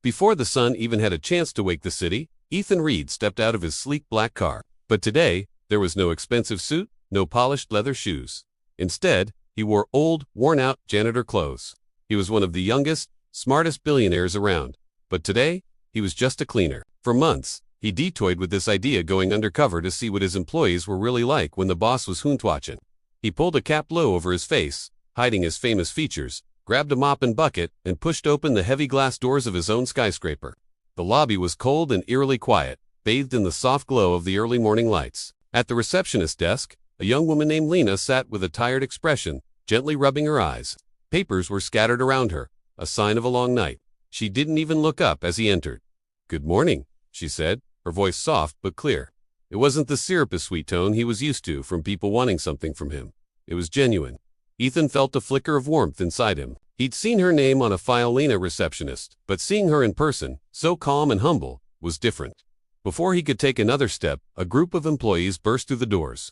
Before the sun even had a chance to wake the city, Ethan Reed stepped out of his sleek black car. But today, there was no expensive suit, no polished leather shoes. Instead, he wore old, worn-out janitor clothes. He was one of the youngest, smartest billionaires around. But today, he was just a cleaner. For months, he toyed with this idea, going undercover to see what his employees were really like when the boss was watching. He pulled a cap low over his face, hiding his famous features, grabbed a mop and bucket, and pushed open the heavy glass doors of his own skyscraper. The lobby was cold and eerily quiet, bathed in the soft glow of the early morning lights. At the receptionist desk, a young woman named Lena sat with a tired expression, gently rubbing her eyes. Papers were scattered around her, a sign of a long night. She didn't even look up as he entered. "Good morning," she said, her voice soft but clear. It wasn't the syrupy-sweet tone he was used to from people wanting something from him. It was genuine. Ethan felt a flicker of warmth inside him. He'd seen her name on a file, Lena, receptionist, but seeing her in person, so calm and humble, was different. Before he could take another step, a group of employees burst through the doors,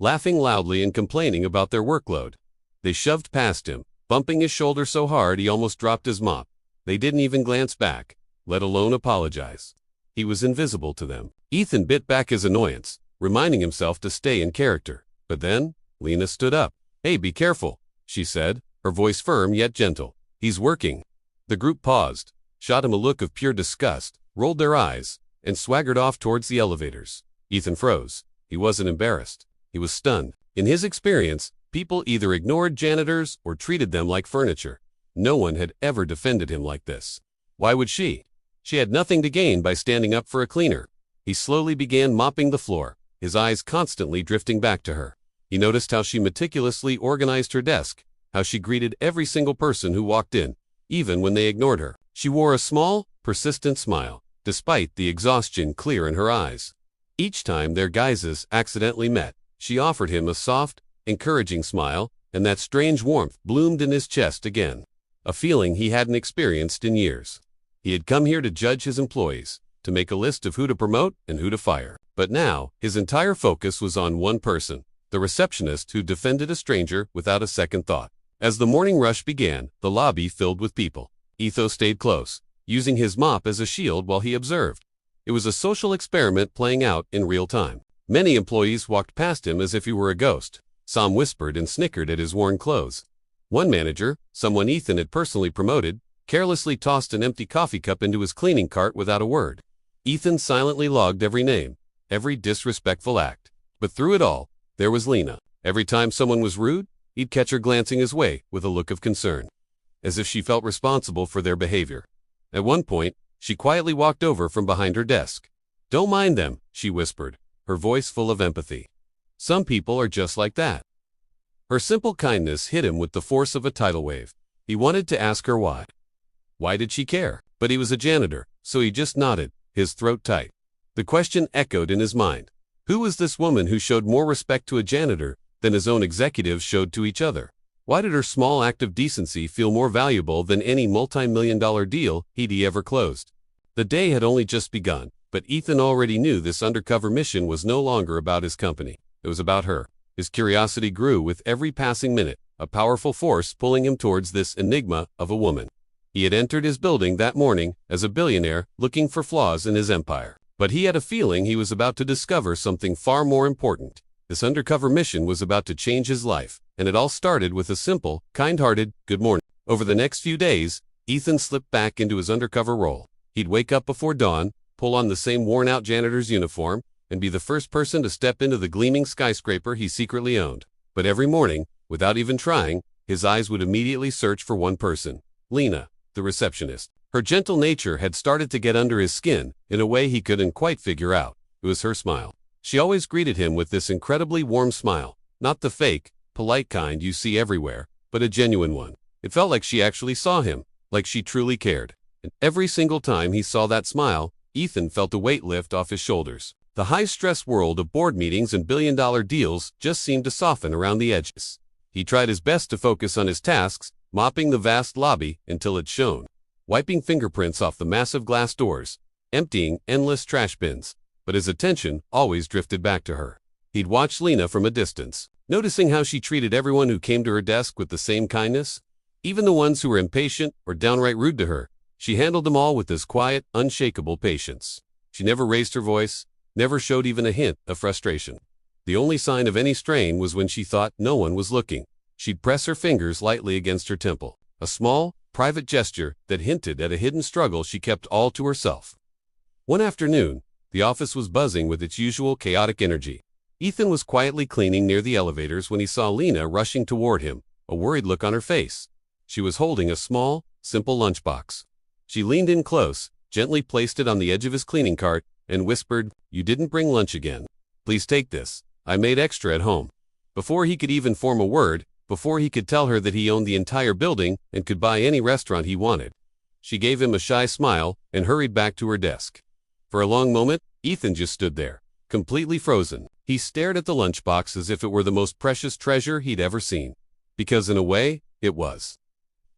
laughing loudly and complaining about their workload. They shoved past him, bumping his shoulder so hard he almost dropped his mop. They didn't even glance back, let alone apologize. He was invisible to them. Ethan bit back his annoyance, reminding himself to stay in character. But then, Lena stood up. "Hey, be careful," she said, her voice firm yet gentle. "He's working." The group paused, shot him a look of pure disgust, rolled their eyes, and swaggered off towards the elevators. Ethan froze. He wasn't embarrassed. He was stunned. In his experience, people either ignored janitors or treated them like furniture. No one had ever defended him like this. Why would she? She had nothing to gain by standing up for a cleaner. He slowly began mopping the floor, his eyes constantly drifting back to her. He noticed how she meticulously organized her desk, how she greeted every single person who walked in, even when they ignored her. She wore a small, persistent smile, despite the exhaustion clear in her eyes. Each time their gazes accidentally met, she offered him a soft, encouraging smile, and that strange warmth bloomed in his chest again, a feeling he hadn't experienced in years. He had come here to judge his employees, to make a list of who to promote and who to fire. But now, his entire focus was on one person, the receptionist who defended a stranger without a second thought. As the morning rush began, the lobby filled with people. Ethan stayed close, using his mop as a shield while he observed. It was a social experiment playing out in real time. Many employees walked past him as if he were a ghost. Some whispered and snickered at his worn clothes. One manager, someone Ethan had personally promoted, carelessly tossed an empty coffee cup into his cleaning cart without a word. Ethan silently logged every name, every disrespectful act. But through it all, there was Lena. Every time someone was rude, he'd catch her glancing his way with a look of concern, as if she felt responsible for their behavior. At one point, she quietly walked over from behind her desk. "Don't mind them," she whispered, her voice full of empathy. "Some people are just like that." Her simple kindness hit him with the force of a tidal wave. He wanted to ask her why. Why did she care? But he was a janitor, so he just nodded, his throat tight. The question echoed in his mind. Who was this woman who showed more respect to a janitor than his own executives showed to each other? Why did her small act of decency feel more valuable than any multi-million-dollar deal he'd ever closed? The day had only just begun, but Ethan already knew this undercover mission was no longer about his company. It was about her. His curiosity grew with every passing minute, a powerful force pulling him towards this enigma of a woman. He had entered his building that morning as a billionaire looking for flaws in his empire. But he had a feeling he was about to discover something far more important. This undercover mission was about to change his life, and it all started with a simple, kind-hearted, "Good morning." Over the next few days, Ethan slipped back into his undercover role. He'd wake up before dawn, pull on the same worn-out janitor's uniform, and be the first person to step into the gleaming skyscraper he secretly owned. But every morning, without even trying, his eyes would immediately search for one person, Lena, the receptionist. Her gentle nature had started to get under his skin in a way he couldn't quite figure out. It was her smile. She always greeted him with this incredibly warm smile, not the fake, polite kind you see everywhere, but a genuine one. It felt like she actually saw him, like she truly cared. And every single time he saw that smile, Ethan felt a weight lift off his shoulders. The high-stress world of board meetings and billion-dollar deals just seemed to soften around the edges. He tried his best to focus on his tasks, mopping the vast lobby until it shone, wiping fingerprints off the massive glass doors, emptying endless trash bins. But his attention always drifted back to her. He'd watch Lena from a distance, noticing how she treated everyone who came to her desk with the same kindness. Even the ones who were impatient or downright rude to her, She handled them all with this quiet, unshakable patience. She never raised her voice, never showed even a hint of frustration. The only sign of any strain was when she thought no one was looking. She'd press her fingers lightly against her temple, a small, private gesture that hinted at a hidden struggle she kept all to herself. One afternoon, the office was buzzing with its usual chaotic energy. Ethan was quietly cleaning near the elevators when he saw Lena rushing toward him, a worried look on her face. She was holding a small, simple lunchbox. She leaned in close, gently placed it on the edge of his cleaning cart, and whispered, "You didn't bring lunch again. Please take this. I made extra at home." Before he could even form a word, before he could tell her that he owned the entire building and could buy any restaurant he wanted, she gave him a shy smile and hurried back to her desk. For a long moment, Ethan just stood there, completely frozen. He stared at the lunchbox as if it were the most precious treasure he'd ever seen. Because in a way, it was.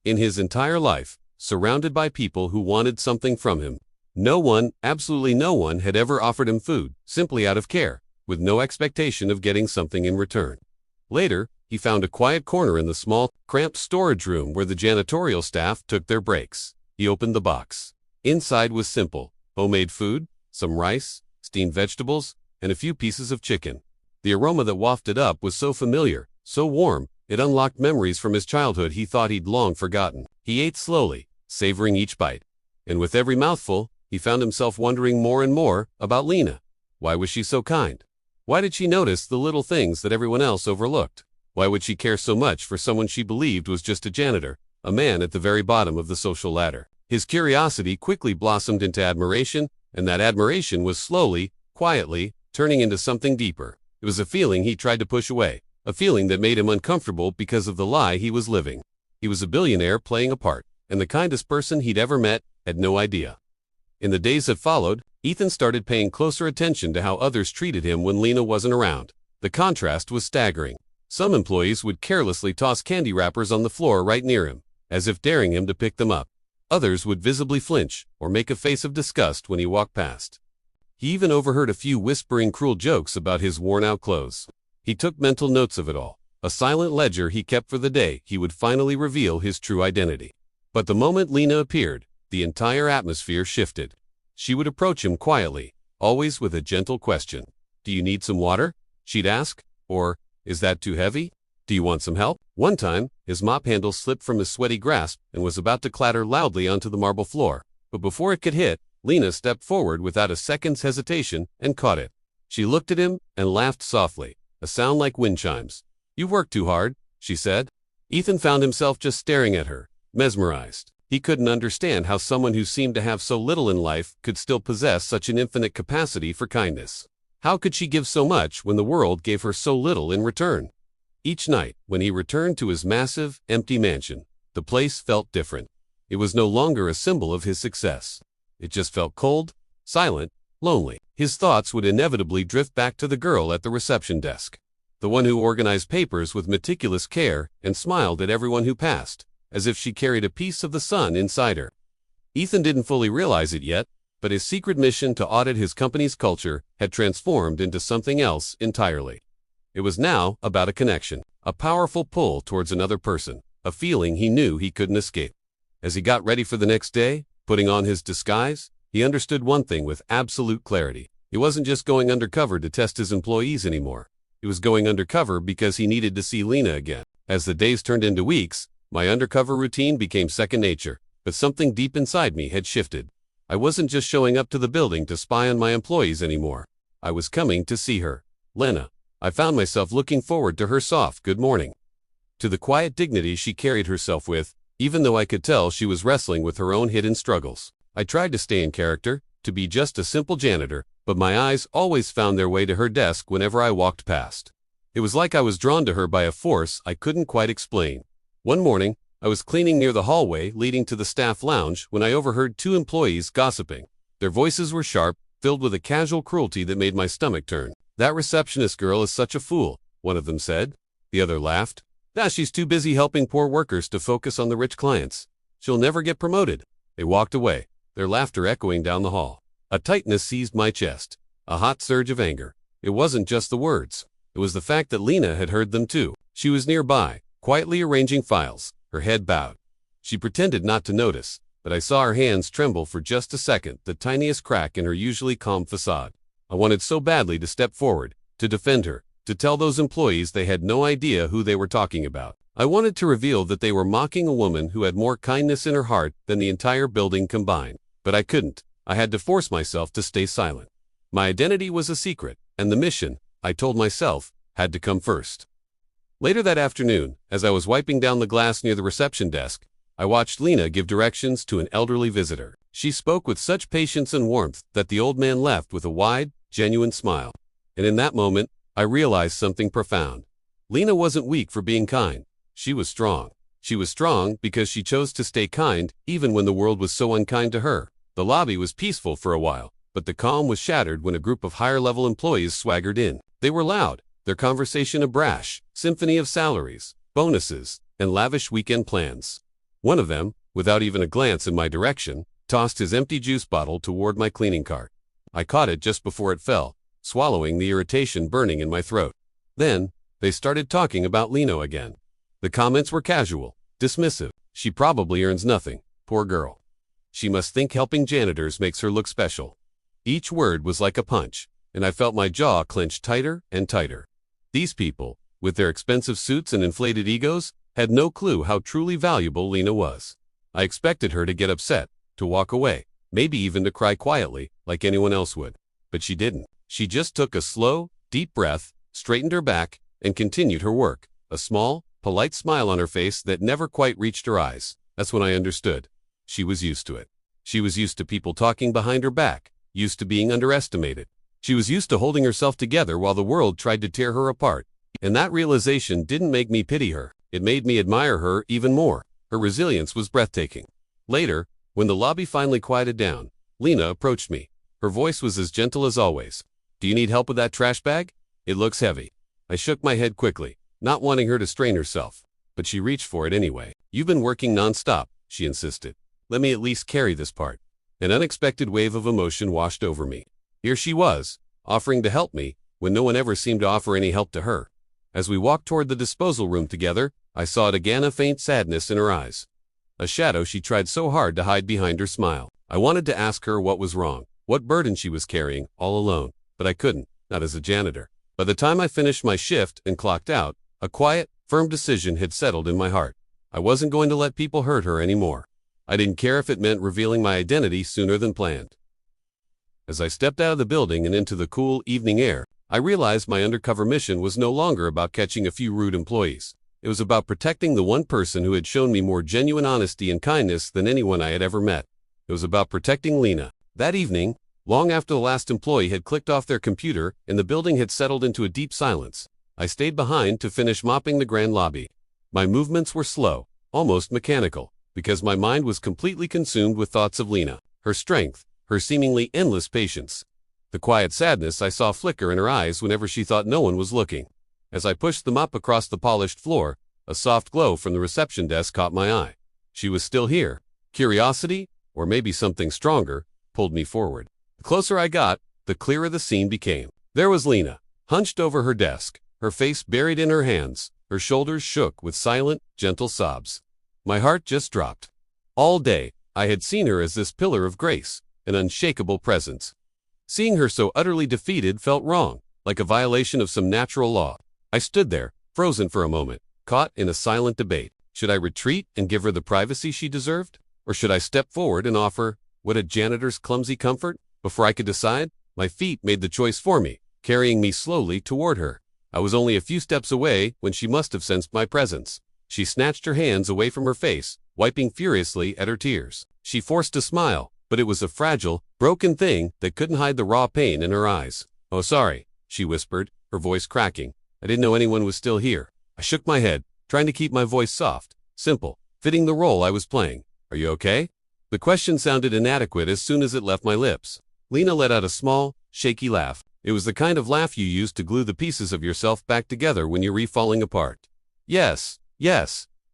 In his entire life, surrounded by people who wanted something from him, no one, absolutely no one, had ever offered him food, simply out of care, with no expectation of getting something in return. Later, he found a quiet corner in the small, cramped storage room where the janitorial staff took their breaks. He opened the box. Inside was simple, homemade food, some rice, steamed vegetables, and a few pieces of chicken. The aroma that wafted up was so familiar, so warm, it unlocked memories from his childhood he thought he'd long forgotten. He ate slowly, savoring each bite. And with every mouthful, he found himself wondering more and more about Lena. Why was she so kind? Why did she notice the little things that everyone else overlooked? Why would she care so much for someone she believed was just a janitor, a man at the very bottom of the social ladder? His curiosity quickly blossomed into admiration, and that admiration was slowly, quietly, turning into something deeper. It was a feeling he tried to push away, a feeling that made him uncomfortable because of the lie he was living. He was a billionaire playing a part, and the kindest person he'd ever met had no idea. In the days that followed, Ethan started paying closer attention to how others treated him when Lena wasn't around. The contrast was staggering. Some employees would carelessly toss candy wrappers on the floor right near him, as if daring him to pick them up. Others would visibly flinch or make a face of disgust when he walked past. He even overheard a few whispering cruel jokes about his worn-out clothes. He took mental notes of it all, a silent ledger he kept for the day he would finally reveal his true identity. But the moment Lena appeared, the entire atmosphere shifted. She would approach him quietly, always with a gentle question. "Do you need some water?" she'd ask. Or, "Is that too heavy? Do you want some help?" One time, his mop handle slipped from his sweaty grasp and was about to clatter loudly onto the marble floor. But before it could hit, Lena stepped forward without a second's hesitation and caught it. She looked at him and laughed softly, a sound like wind chimes. "You work too hard," she said. Ethan found himself just staring at her, mesmerized. He couldn't understand how someone who seemed to have so little in life could still possess such an infinite capacity for kindness. How could she give so much when the world gave her so little in return? Each night, when he returned to his massive, empty mansion, the place felt different. It was no longer a symbol of his success. It just felt cold, silent, lonely. His thoughts would inevitably drift back to the girl at the reception desk, the one who organized papers with meticulous care and smiled at everyone who passed, as if she carried a piece of the sun inside her. Ethan didn't fully realize it yet, but his secret mission to audit his company's culture had transformed into something else entirely. It was now about a connection, a powerful pull towards another person, a feeling he knew he couldn't escape. As he got ready for the next day, putting on his disguise, he understood one thing with absolute clarity. He wasn't just going undercover to test his employees anymore. He was going undercover because he needed to see Lena again. As the days turned into weeks, my undercover routine became second nature, but something deep inside me had shifted. I wasn't just showing up to the building to spy on my employees anymore. I was coming to see her, Lena. I found myself looking forward to her soft good morning, to the quiet dignity she carried herself with, even though I could tell she was wrestling with her own hidden struggles. I tried to stay in character, to be just a simple janitor, but my eyes always found their way to her desk whenever I walked past. It was like I was drawn to her by a force I couldn't quite explain. One morning, I was cleaning near the hallway leading to the staff lounge when I overheard two employees gossiping. Their voices were sharp, filled with a casual cruelty that made my stomach turn. "That receptionist girl is such a fool," one of them said. The other laughed. She's too busy helping poor workers to focus on the rich clients. She'll never get promoted." They walked away, their laughter echoing down the hall. A tightness seized my chest, a hot surge of anger. It wasn't just the words. It was the fact that Lena had heard them too. She was nearby, quietly arranging files, her head bowed. She pretended not to notice, but I saw her hands tremble for just a second, the tiniest crack in her usually calm facade. I wanted so badly to step forward, to defend her, to tell those employees they had no idea who they were talking about. I wanted to reveal that they were mocking a woman who had more kindness in her heart than the entire building combined. But I couldn't. I had to force myself to stay silent. My identity was a secret, and the mission, I told myself, had to come first. Later that afternoon, as I was wiping down the glass near the reception desk, I watched Lena give directions to an elderly visitor. She spoke with such patience and warmth that the old man left with a wide, genuine smile. And in that moment, I realized something profound. Lena wasn't weak for being kind. She was strong. She was strong because she chose to stay kind even when the world was so unkind to her. The lobby was peaceful for a while, but the calm was shattered when a group of higher-level employees swaggered in. They were loud, their conversation a brash symphony of salaries, bonuses, and lavish weekend plans. One of them, without even a glance in my direction, tossed his empty juice bottle toward my cleaning cart. I caught it just before it fell, swallowing the irritation burning in my throat. Then, they started talking about Lena again. The comments were casual, dismissive. She probably earns nothing, poor girl. She must think helping janitors makes her look special. Each word was like a punch, and I felt my jaw clench tighter and tighter. These people, with their expensive suits and inflated egos, had no clue how truly valuable Lena was. I expected her to get upset, to walk away, maybe even to cry quietly, like anyone else would. But she didn't. She just took a slow, deep breath, straightened her back, and continued her work, a small, polite smile on her face that never quite reached her eyes. That's when I understood. She was used to it. She was used to people talking behind her back, used to being underestimated. She was used to holding herself together while the world tried to tear her apart. And that realization didn't make me pity her. It made me admire her even more. Her resilience was breathtaking. Later, when the lobby finally quieted down, Lena approached me. Her voice was as gentle as always. "Do you need help with that trash bag? It looks heavy." I shook my head quickly, not wanting her to strain herself. But she reached for it anyway. "You've been working non-stop," she insisted. "Let me at least carry this part." An unexpected wave of emotion washed over me. Here she was, offering to help me, when no one ever seemed to offer any help to her. As we walked toward the disposal room together, I saw again a faint sadness in her eyes. A shadow she tried so hard to hide behind her smile. I wanted to ask her what was wrong, what burden she was carrying, all alone, but I couldn't, not as a janitor. By the time I finished my shift and clocked out, a quiet, firm decision had settled in my heart. I wasn't going to let people hurt her anymore. I didn't care if it meant revealing my identity sooner than planned. As I stepped out of the building and into the cool evening air, I realized my undercover mission was no longer about catching a few rude employees. It was about protecting the one person who had shown me more genuine honesty and kindness than anyone I had ever met. It was about protecting Lena. That evening, long after the last employee had clicked off their computer and the building had settled into a deep silence, I stayed behind to finish mopping the grand lobby. My movements were slow, almost mechanical, because my mind was completely consumed with thoughts of Lena, her strength, her seemingly endless patience. The quiet sadness I saw flicker in her eyes whenever she thought no one was looking. As I pushed the mop across the polished floor, a soft glow from the reception desk caught my eye. She was still here. Curiosity, or maybe something stronger, pulled me forward. The closer I got, the clearer the scene became. There was Lena, hunched over her desk, her face buried in her hands, her shoulders shook with silent, gentle sobs. My heart just dropped. All day, I had seen her as this pillar of grace, an unshakable presence. Seeing her so utterly defeated felt wrong, like a violation of some natural law. I stood there, frozen for a moment, caught in a silent debate. Should I retreat and give her the privacy she deserved? Or should I step forward and offer, what a janitor's clumsy comfort? Before I could decide, my feet made the choice for me, carrying me slowly toward her. I was only a few steps away when she must have sensed my presence. She snatched her hands away from her face, wiping furiously at her tears. She forced a smile, but it was a fragile, broken thing that couldn't hide the raw pain in her eyes. "Oh, sorry," she whispered, her voice cracking. "I didn't know anyone was still here." I shook my head, trying to keep my voice soft, simple, fitting the role I was playing. "Are you okay?" The question sounded inadequate as soon as it left my lips. Lena let out a small, shaky laugh. It was the kind of laugh you use to glue the pieces of yourself back together when you're falling apart. Yes,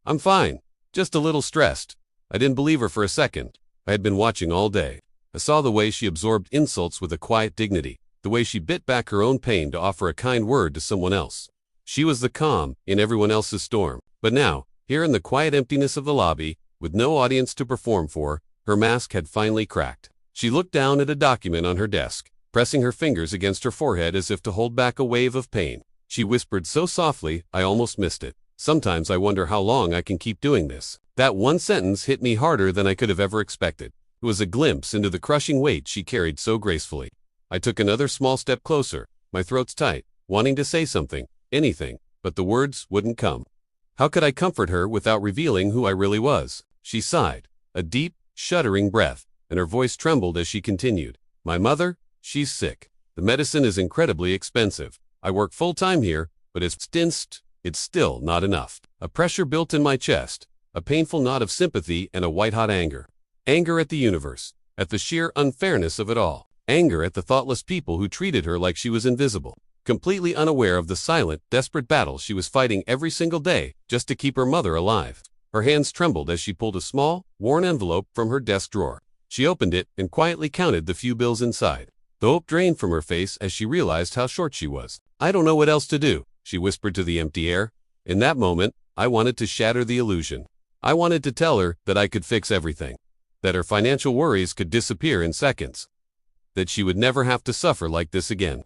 I'm fine. Just a little stressed." I didn't believe her for a second. I had been watching all day. I saw the way she absorbed insults with a quiet dignity, the way she bit back her own pain to offer a kind word to someone else. She was the calm in everyone else's storm. But now, here in the quiet emptiness of the lobby, with no audience to perform for, Her mask had finally cracked. She looked down at a document on her desk, pressing her fingers against her forehead as if to hold back a wave of pain. She whispered so softly, I almost missed it. Sometimes I wonder how long I can keep doing this. That one sentence hit me harder than I could have ever expected. It was a glimpse into the crushing weight she carried so gracefully. I took another small step closer, my throat's tight, wanting to say something, anything, but the words wouldn't come. How could I comfort her without revealing who I really was? She sighed, a deep, shuddering breath, and her voice trembled as she continued. My mother, she's sick. The medicine is incredibly expensive. I work full-time here, but it's still not enough. A pressure built in my chest, a painful knot of sympathy and a white-hot anger. Anger at the universe, at the sheer unfairness of it all. Anger at the thoughtless people who treated her like she was invisible, completely unaware of the silent, desperate battle she was fighting every single day just to keep her mother alive. Her hands trembled as she pulled a small, worn envelope from her desk drawer. She opened it and quietly counted the few bills inside. The hope drained from her face as she realized how short she was. I don't know what else to do, she whispered to the empty air. In that moment, I wanted to shatter the illusion. I wanted to tell her that I could fix everything, that her financial worries could disappear in seconds, that she would never have to suffer like this again.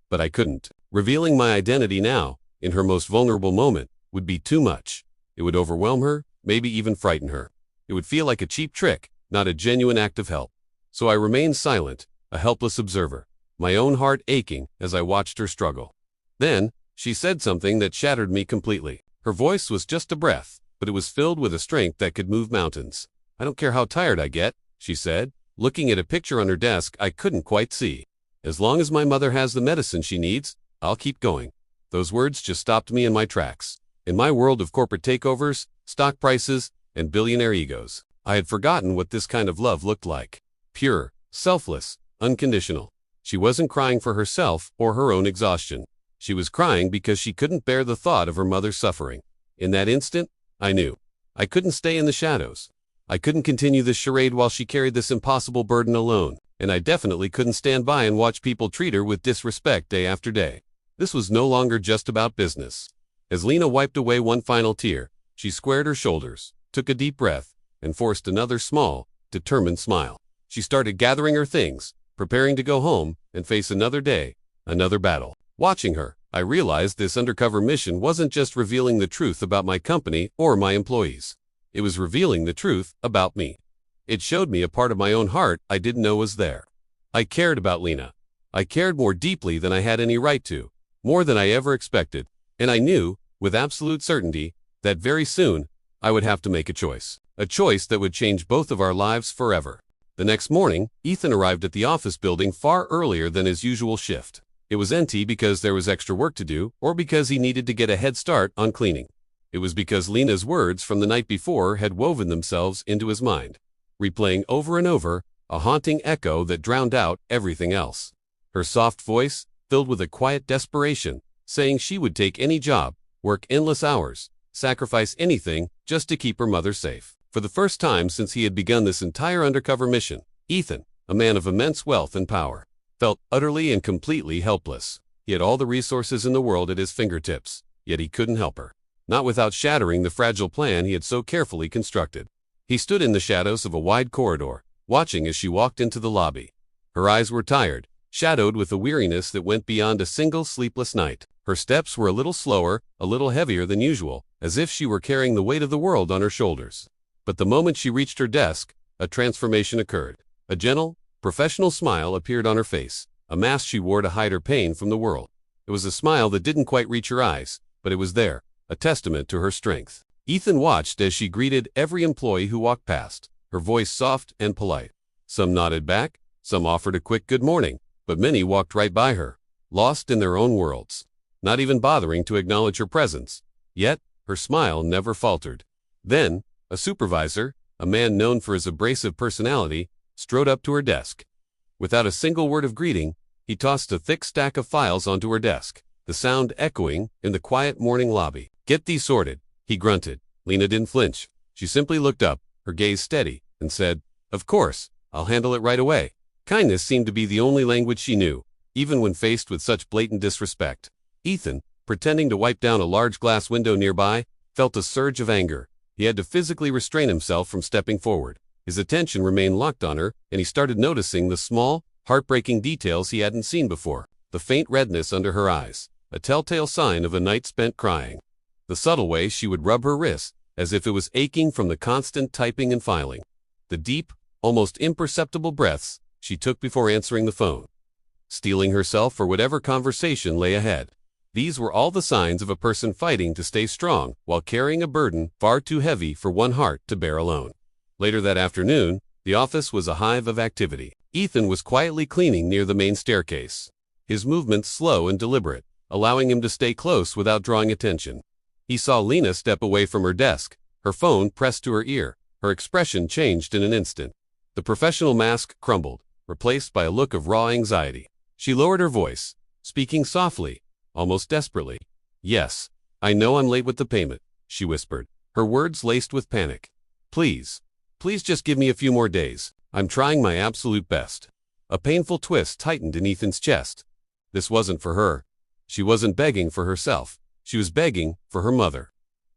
But I couldn't. Revealing my identity now, in her most vulnerable moment, would be too much. It would overwhelm her, maybe even frighten her. It would feel like a cheap trick, not a genuine act of help. So I remained silent, a helpless observer, my own heart aching as I watched her struggle. Then, she said something that shattered me completely. Her voice was just a breath, but it was filled with a strength that could move mountains. I don't care how tired I get, she said, looking at a picture on her desk I couldn't quite see. As long as my mother has the medicine she needs, I'll keep going. Those words just stopped me in my tracks. In my world of corporate takeovers, stock prices, and billionaire egos, I had forgotten what this kind of love looked like. Pure, selfless, unconditional. She wasn't crying for herself or her own exhaustion. She was crying because she couldn't bear the thought of her mother's suffering. In that instant, I knew. I couldn't stay in the shadows. I couldn't continue this charade while she carried this impossible burden alone, and I definitely couldn't stand by and watch people treat her with disrespect day after day. This was no longer just about business. As Lena wiped away one final tear, she squared her shoulders, took a deep breath, and forced another small, determined smile. She started gathering her things, preparing to go home and face another day, another battle. Watching her, I realized this undercover mission wasn't just revealing the truth about my company or my employees. It was revealing the truth about me. It showed me a part of my own heart I didn't know was there. I cared about Lena. I cared more deeply than I had any right to, more than I ever expected, and I knew, with absolute certainty, that very soon, I would have to make a choice that would change both of our lives forever. The next morning, Ethan arrived at the office building far earlier than his usual shift. It was empty because there was extra work to do, or because he needed to get a head start on cleaning. It was because Lena's words from the night before had woven themselves into his mind, replaying over and over, a haunting echo that drowned out everything else. Her soft voice, filled with a quiet desperation, saying she would take any job, work endless hours, sacrifice anything just to keep her mother safe. For the first time since he had begun this entire undercover mission, Ethan, a man of immense wealth and power, felt utterly and completely helpless. He had all the resources in the world at his fingertips, yet he couldn't help her. Not without shattering the fragile plan he had so carefully constructed. He stood in the shadows of a wide corridor, watching as she walked into the lobby. Her eyes were tired, shadowed with a weariness that went beyond a single sleepless night. Her steps were a little slower, a little heavier than usual, as if she were carrying the weight of the world on her shoulders. But the moment she reached her desk, a transformation occurred. A gentle, professional smile appeared on her face, a mask she wore to hide her pain from the world. It was a smile that didn't quite reach her eyes, but it was there, a testament to her strength. Ethan watched as she greeted every employee who walked past, her voice soft and polite. Some nodded back, some offered a quick good morning, but many walked right by her, lost in their own worlds, not even bothering to acknowledge her presence. Yet, her smile never faltered. Then, a supervisor, a man known for his abrasive personality, strode up to her desk. Without a single word of greeting, he tossed a thick stack of files onto her desk, the sound echoing in the quiet morning lobby. "Get these sorted," he grunted. Lena didn't flinch. She simply looked up, her gaze steady, and said, "Of course, I'll handle it right away." Kindness seemed to be the only language she knew, even when faced with such blatant disrespect. Ethan, pretending to wipe down a large glass window nearby, felt a surge of anger. He had to physically restrain himself from stepping forward. His attention remained locked on her, and he started noticing the small, heartbreaking details he hadn't seen before. The faint redness under her eyes, a telltale sign of a night spent crying. The subtle way she would rub her wrist, as if it was aching from the constant typing and filing. The deep, almost imperceptible breaths she took before answering the phone, steeling herself for whatever conversation lay ahead. These were all the signs of a person fighting to stay strong while carrying a burden far too heavy for one heart to bear alone. Later that afternoon, the office was a hive of activity. Ethan was quietly cleaning near the main staircase, his movements slow and deliberate, allowing him to stay close without drawing attention. He saw Lena step away from her desk, her phone pressed to her ear. Her expression changed in an instant. The professional mask crumbled, replaced by a look of raw anxiety. She lowered her voice, speaking softly, almost desperately. "Yes, I know I'm late with the payment," she whispered, her words laced with panic. Please just give me a few more days. I'm trying my absolute best." A painful twist tightened in Ethan's chest. This wasn't for her. She wasn't begging for herself. She was begging for her mother.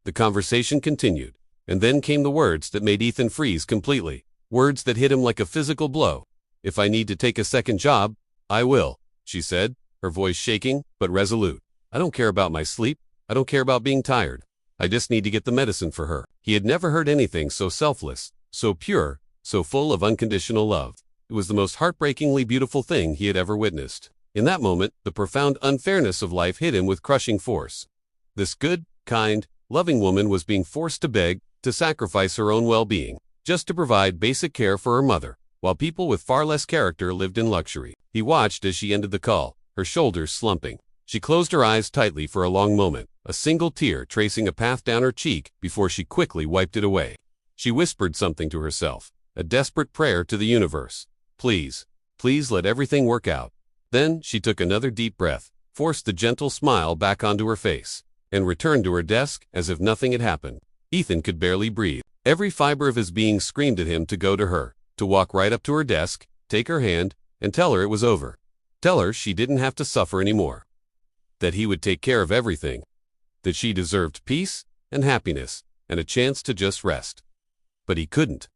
The conversation continued, and then came the words that made Ethan freeze completely. Words that hit him like a physical blow. "If I need to take a second job, I will," she said, her voice shaking, but resolute. "I don't care about my sleep. I don't care about being tired. I just need to get the medicine for her." He had never heard anything so selfless, so pure, so full of unconditional love. It was the most heartbreakingly beautiful thing he had ever witnessed. In that moment, the profound unfairness of life hit him with crushing force. This good, kind, loving woman was being forced to beg, to sacrifice her own well-being, just to provide basic care for her mother, while people with far less character lived in luxury. He watched as she ended the call, her shoulders slumping. She closed her eyes tightly for a long moment, a single tear tracing a path down her cheek before she quickly wiped it away. She whispered something to herself, a desperate prayer to the universe. Please let everything work out." Then she took another deep breath, forced the gentle smile back onto her face, and returned to her desk as if nothing had happened. Ethan could barely breathe. Every fiber of his being screamed at him to go to her, to walk right up to her desk, take her hand, and tell her it was over. Tell her she didn't have to suffer anymore. That he would take care of everything. That she deserved peace and happiness and a chance to just rest. But he couldn't.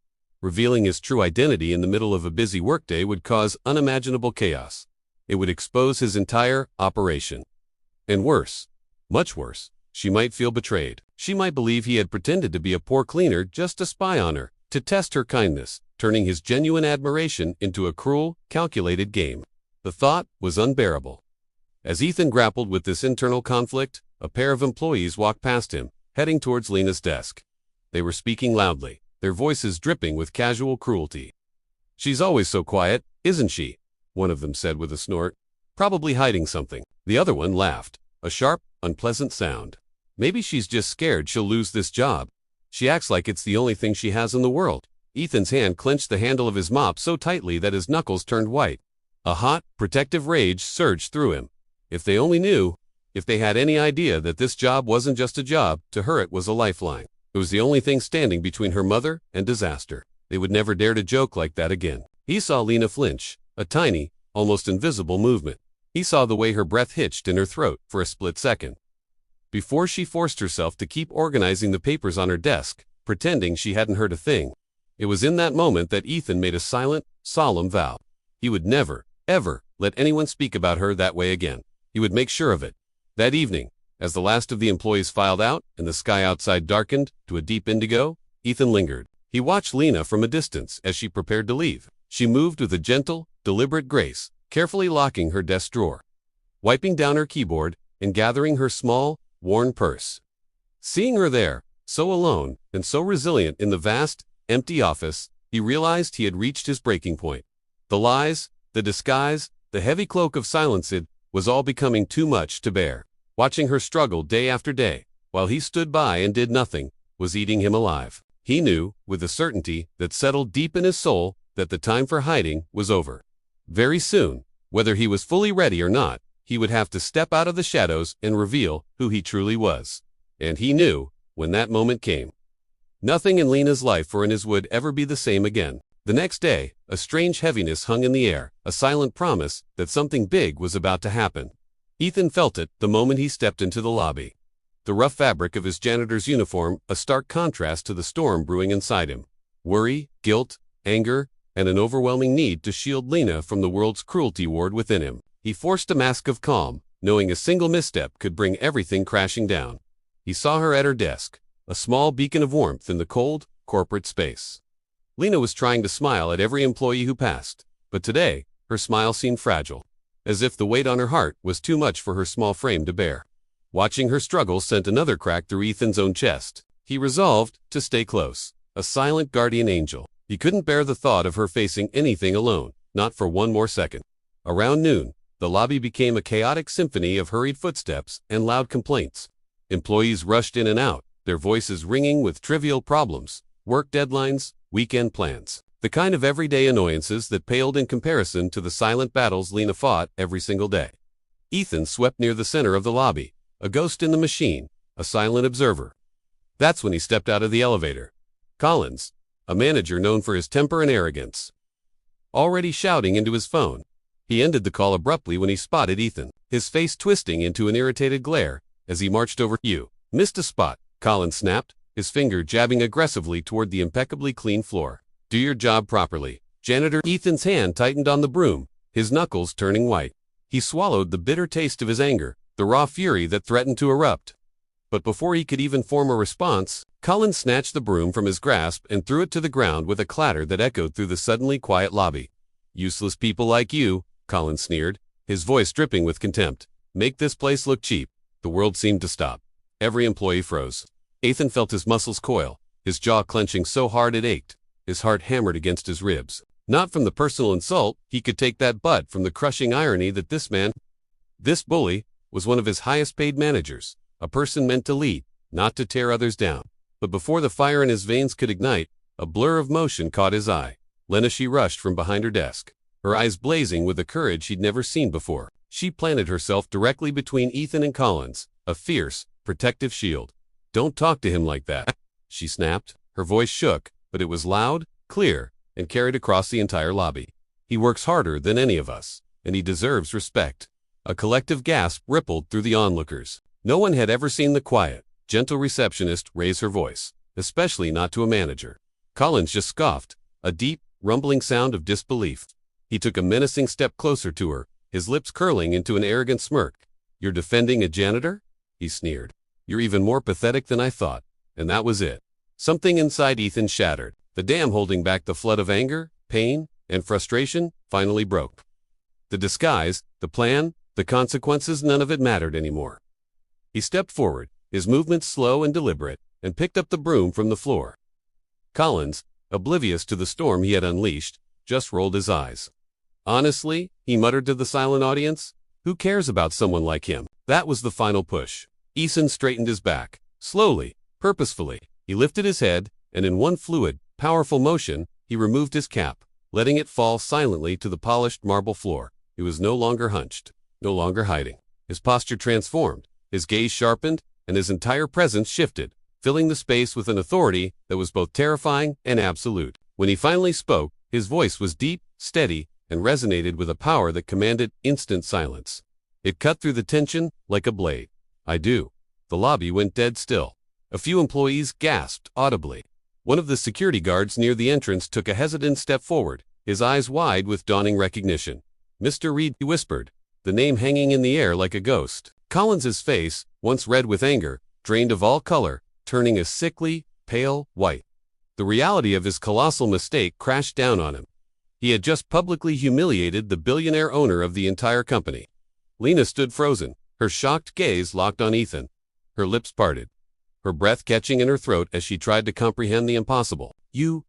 Revealing his true identity in the middle of a busy workday would cause unimaginable chaos. It would expose his entire operation. And worse, much worse, she might feel betrayed. She might believe he had pretended to be a poor cleaner just to spy on her, to test her kindness, turning his genuine admiration into a cruel, calculated game. The thought was unbearable. As Ethan grappled with this internal conflict, a pair of employees walked past him, heading towards Lena's desk. They were speaking loudly, their voices dripping with casual cruelty. "She's always so quiet, isn't she?" one of them said with a snort. "Probably hiding something." The other one laughed, a sharp, unpleasant sound. "Maybe she's just scared she'll lose this job. She acts like it's the only thing she has in the world." Ethan's hand clenched the handle of his mop so tightly that his knuckles turned white. A hot, protective rage surged through him. If they only knew, if they had any idea that this job wasn't just a job, to her it was a lifeline. It was the only thing standing between her mother and disaster. They would never dare to joke like that again. He saw Lena flinch, a tiny, almost invisible movement. He saw the way her breath hitched in her throat for a split second, before she forced herself to keep organizing the papers on her desk, pretending she hadn't heard a thing. It was in that moment that Ethan made a silent, solemn vow. He would never, ever, let anyone speak about her that way again. He would make sure of it. That evening, as the last of the employees filed out and the sky outside darkened to a deep indigo, Ethan lingered. He watched Lena from a distance as she prepared to leave. She moved with a gentle, deliberate grace, carefully locking her desk drawer, wiping down her keyboard, and gathering her small, worn purse. Seeing her there, so alone and so resilient in the vast, empty office, he realized he had reached his breaking point. The lies, the disguise, the heavy cloak of silence, it was all becoming too much to bear. Watching her struggle day after day, while he stood by and did nothing, was eating him alive. He knew, with a certainty that settled deep in his soul, that the time for hiding was over. Very soon, whether he was fully ready or not, he would have to step out of the shadows and reveal who he truly was. And he knew, when that moment came, nothing in Lena's life or in his would ever be the same again. The next day, a strange heaviness hung in the air, a silent promise that something big was about to happen. Ethan felt it the moment he stepped into the lobby. The rough fabric of his janitor's uniform, a stark contrast to the storm brewing inside him. Worry, guilt, anger, and an overwhelming need to shield Lena from the world's cruelty ward within him. He forced a mask of calm, knowing a single misstep could bring everything crashing down. He saw her at her desk, a small beacon of warmth in the cold, corporate space. Lena was trying to smile at every employee who passed, but today, her smile seemed fragile, as if the weight on her heart was too much for her small frame to bear. Watching her struggle sent another crack through Ethan's own chest. He resolved to stay close, a silent guardian angel. He couldn't bear the thought of her facing anything alone, not for one more second. Around noon, the lobby became a chaotic symphony of hurried footsteps and loud complaints. Employees rushed in and out, their voices ringing with trivial problems, work deadlines, weekend plans. The kind of everyday annoyances that paled in comparison to the silent battles Lena fought every single day. Ethan swept near the center of the lobby, a ghost in the machine, a silent observer. That's when he stepped out of the elevator. Collins, a manager known for his temper and arrogance, already shouting into his phone. He ended the call abruptly when he spotted Ethan, his face twisting into an irritated glare as he marched over. "You missed a spot," Collins snapped, his finger jabbing aggressively toward the impeccably clean floor. "Do your job properly, janitor." Ethan's hand tightened on the broom, his knuckles turning white. He swallowed the bitter taste of his anger, the raw fury that threatened to erupt. But before he could even form a response, Collins snatched the broom from his grasp and threw it to the ground with a clatter that echoed through the suddenly quiet lobby. "Useless people like you," Collins sneered, his voice dripping with contempt, "make this place look cheap." The world seemed to stop. Every employee froze. Ethan felt his muscles coil, his jaw clenching so hard it ached, his heart hammered against his ribs. Not from the personal insult, he could take that, but from the crushing irony that this bully, was one of his highest-paid managers, a person meant to lead, not to tear others down. But before the fire in his veins could ignite, a blur of motion caught his eye. Lena, she rushed from behind her desk, her eyes blazing with a courage he'd never seen before. She planted herself directly between Ethan and Collins, a fierce, protective shield. "Don't talk to him like that," she snapped. Her voice shook, but it was loud, clear, and carried across the entire lobby. "He works harder than any of us, and he deserves respect." A collective gasp rippled through the onlookers. No one had ever seen the quiet, gentle receptionist raise her voice, especially not to a manager. Collins just scoffed, a deep, rumbling sound of disbelief. He took a menacing step closer to her, his lips curling into an arrogant smirk. "You're defending a janitor?" he sneered. "You're even more pathetic than I thought." And that was it. Something inside Ethan shattered. The dam holding back the flood of anger, pain, and frustration finally broke. The disguise, the plan, the consequences, none of it mattered anymore. He stepped forward, his movements slow and deliberate, and picked up the broom from the floor. Collins, oblivious to the storm he had unleashed, just rolled his eyes. "Honestly," he muttered to the silent audience, "who cares about someone like him?" That was the final push. Ethan straightened his back. Slowly, purposefully, he lifted his head, and in one fluid, powerful motion, he removed his cap, letting it fall silently to the polished marble floor. He was no longer hunched, no longer hiding. His posture transformed, his gaze sharpened, and his entire presence shifted, filling the space with an authority that was both terrifying and absolute. When he finally spoke, his voice was deep, steady, and resonated with a power that commanded instant silence. It cut through the tension like a blade. "I do." The lobby went dead still. A few employees gasped audibly. One of the security guards near the entrance took a hesitant step forward, his eyes wide with dawning recognition. "Mr. Reed," he whispered, the name hanging in the air like a ghost. Collins's face, once red with anger, drained of all color, turning a sickly, pale white. The reality of his colossal mistake crashed down on him. He had just publicly humiliated the billionaire owner of the entire company. Lena stood frozen, her shocked gaze locked on Ethan, her lips parted, her breath catching in her throat as she tried to comprehend the impossible. You're,"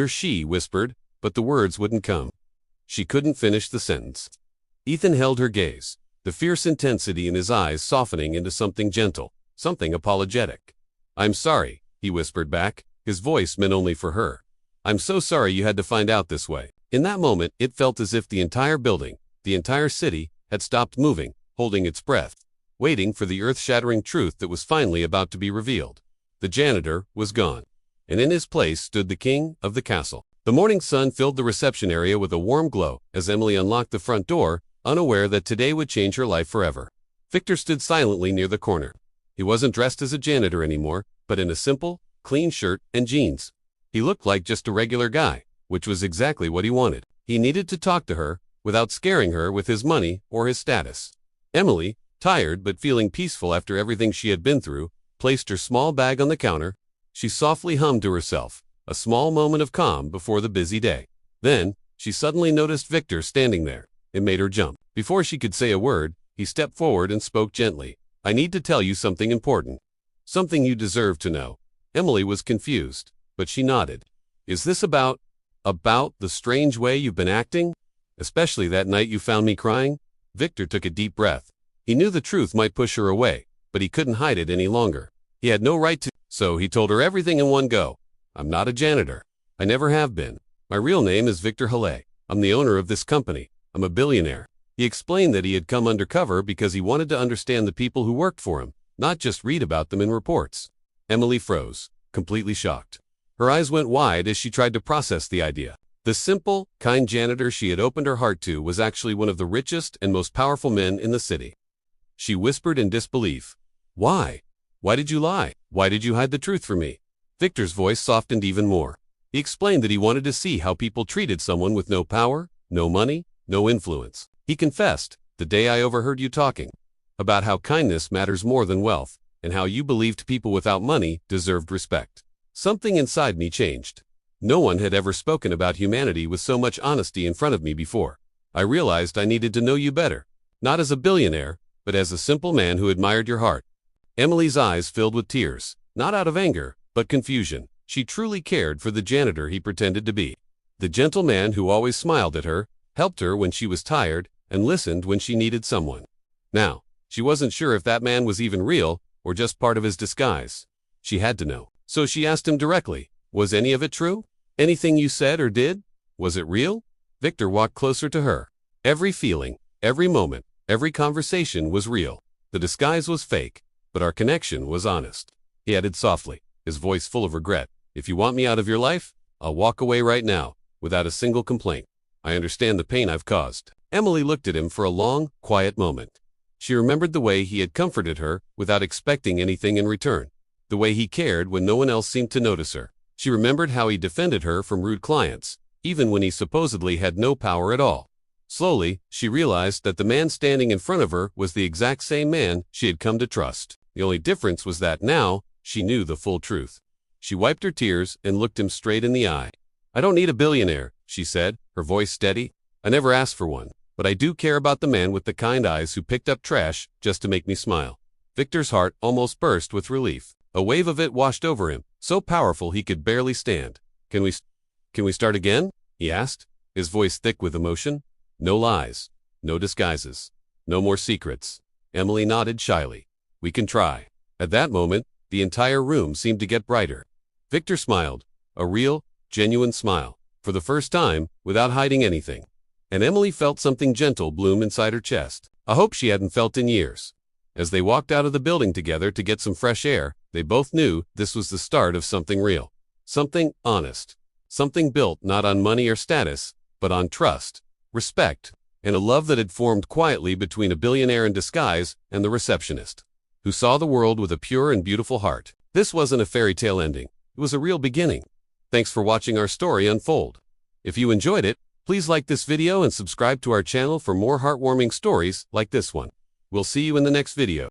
she whispered, but the words wouldn't come. She couldn't finish the sentence. Ethan held her gaze, the fierce intensity in his eyes softening into something gentle, something apologetic. "I'm sorry," he whispered back, his voice meant only for her. "I'm so sorry you had to find out this way." In that moment, it felt as if the entire building, the entire city, had stopped moving, holding its breath, waiting for the earth-shattering truth that was finally about to be revealed. The janitor was gone, and in his place stood the king of the castle. The morning sun filled the reception area with a warm glow as Emily unlocked the front door, unaware that today would change her life forever. Victor stood silently near the corner. He wasn't dressed as a janitor anymore, but in a simple, clean shirt and jeans. He looked like just a regular guy, which was exactly what he wanted. He needed to talk to her without scaring her with his money or his status. Emily, tired but feeling peaceful after everything she had been through, placed her small bag on the counter. She softly hummed to herself, a small moment of calm before the busy day. Then, she suddenly noticed Victor standing there. It made her jump. Before she could say a word, he stepped forward and spoke gently. "I need to tell you something important. Something you deserve to know." Emily was confused, but she nodded. "Is this about the strange way you've been acting? Especially that night you found me crying?" Victor took a deep breath. He knew the truth might push her away, but he couldn't hide it any longer. He had no right to, so he told her everything in one go. "I'm not a janitor. I never have been. My real name is Victor Halle. I'm the owner of this company. I'm a billionaire." He explained that he had come undercover because he wanted to understand the people who worked for him, not just read about them in reports. Emily froze, completely shocked. Her eyes went wide as she tried to process the idea. The simple, kind janitor she had opened her heart to was actually one of the richest and most powerful men in the city. She whispered in disbelief, "Why? Why did you lie? Why did you hide the truth from me?" Victor's voice softened even more. He explained that he wanted to see how people treated someone with no power, no money, no influence. He confessed, "The day I overheard you talking about how kindness matters more than wealth, and how you believed people without money deserved respect. Something inside me changed. No one had ever spoken about humanity with so much honesty in front of me before. I realized I needed to know you better, not as a billionaire, but as a simple man who admired your heart." Emily's eyes filled with tears, not out of anger, but confusion. She truly cared for the janitor he pretended to be. The gentle man who always smiled at her, helped her when she was tired, and listened when she needed someone. Now, she wasn't sure if that man was even real, or just part of his disguise. She had to know. So she asked him directly, "Was any of it true? Anything you said or did? Was it real?" Victor walked closer to her. Every feeling, every moment, every conversation was real. The disguise was fake, but our connection was honest. He added softly, his voice full of regret, "If you want me out of your life, I'll walk away right now, without a single complaint. I understand the pain I've caused." Emily looked at him for a long, quiet moment. She remembered the way he had comforted her without expecting anything in return, the way he cared when no one else seemed to notice her. She remembered how he defended her from rude clients, even when he supposedly had no power at all. Slowly, she realized that the man standing in front of her was the exact same man she had come to trust. The only difference was that now, she knew the full truth. She wiped her tears and looked him straight in the eye. "I don't need a billionaire," she said, her voice steady. "I never asked for one, but I do care about the man with the kind eyes who picked up trash just to make me smile." Victor's heart almost burst with relief. A wave of it washed over him, so powerful he could barely stand. Can we start again?" he asked, his voice thick with emotion. "No lies, no disguises, no more secrets." Emily nodded shyly. "We can try." At that moment, the entire room seemed to get brighter. Victor smiled, a real, genuine smile, for the first time, without hiding anything. And Emily felt something gentle bloom inside her chest, a hope she hadn't felt in years. As they walked out of the building together to get some fresh air, they both knew this was the start of something real, something honest, something built not on money or status, but on trust, respect, and a love that had formed quietly between a billionaire in disguise and the receptionist, who saw the world with a pure and beautiful heart. This wasn't a fairy tale ending. It was a real beginning. Thanks for watching our story unfold. If you enjoyed it, please like this video and subscribe to our channel for more heartwarming stories like this one. We'll see you in the next video.